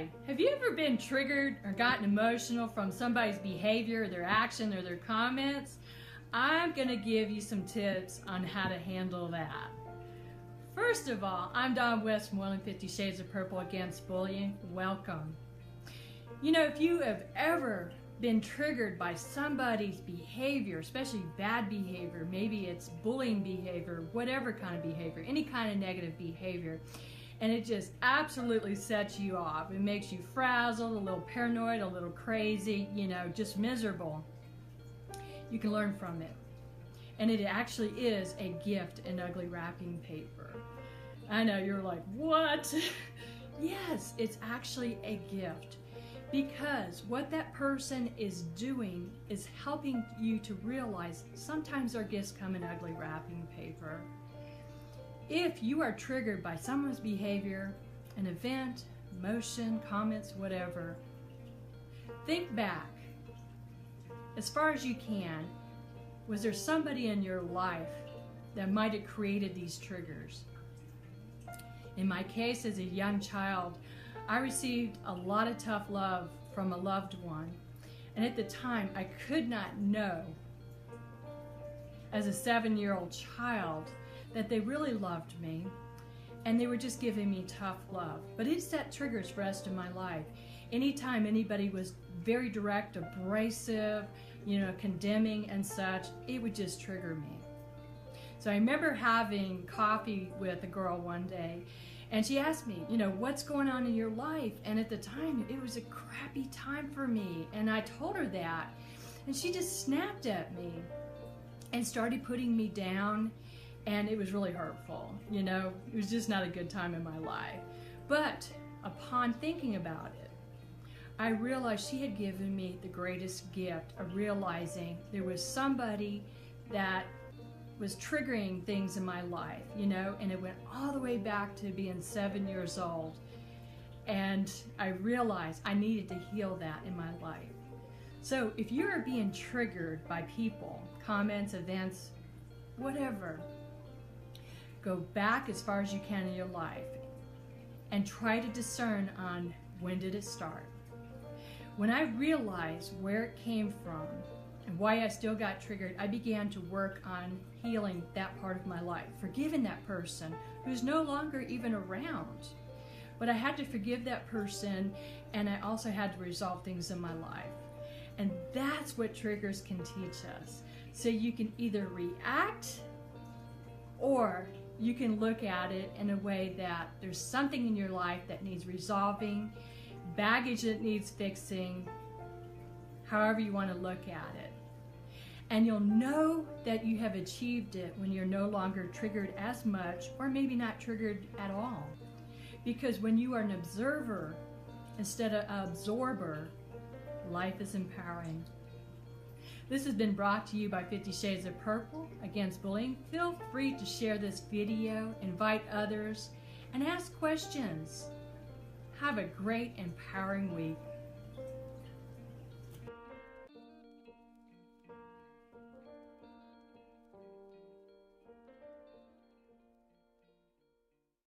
Hi, have you ever been triggered or gotten emotional from somebody's behavior, their action, or their comments? I'm going to give you some tips on how to handle that. First of all, I'm Dawn Westmoreland, 50 Shades of Purple Against Bullying. Welcome. You know, if you have ever been triggered by somebody's behavior, especially bad behavior, maybe it's bullying behavior, whatever kind of behavior, any kind of negative behavior, and it just absolutely sets you off. It makes you frazzled, a little paranoid, a little crazy, you know, just miserable. You can learn from it. And it actually is a gift in ugly wrapping paper. I know, you're like, what? Yes, it's actually a gift. Because what that person is doing is helping you to realize sometimes our gifts come in ugly wrapping paper. If you are triggered by someone's behavior, an event, emotion, comments, whatever, think back as far as you can. Was there somebody in your life that might have created these triggers? In my case, as a young child, I received a lot of tough love from a loved one. And at the time, I could not know, as a 7-year-old child, that they really loved me. And they were just giving me tough love. But it set triggers for the rest of my life. Anytime anybody was very direct, abrasive, you know, condemning and such, it would just trigger me. So I remember having coffee with a girl one day, and she asked me, you know, what's going on in your life? And at the time, it was a crappy time for me. And I told her that, and she just snapped at me and started putting me down, and it was really hurtful. You know, it was just not a good time in my life. But upon thinking about it, I realized she had given me the greatest gift of realizing there was somebody that was triggering things in my life, you know, and it went all the way back to being 7 years old. And I realized I needed to heal that in my life. So if you are being triggered by people, comments, events, whatever, go back as far as you can in your life and try to discern on when did it start. When I realized where it came from and why I still got triggered, I began to work on healing that part of my life, forgiving that person who's no longer even around. But I had to forgive that person, and I also had to resolve things in my life. And that's what triggers can teach us. So you can either react, or you can look at it in a way that there's something in your life that needs resolving, baggage that needs fixing, however you want to look at it. And you'll know that you have achieved it when you're no longer triggered as much, or maybe not triggered at all. Because when you are an observer instead of an absorber, life is empowering. This has been brought to you by 50 Shades of Purple Against Bullying. Feel free to share this video, invite others, and ask questions. Have a great, empowering week.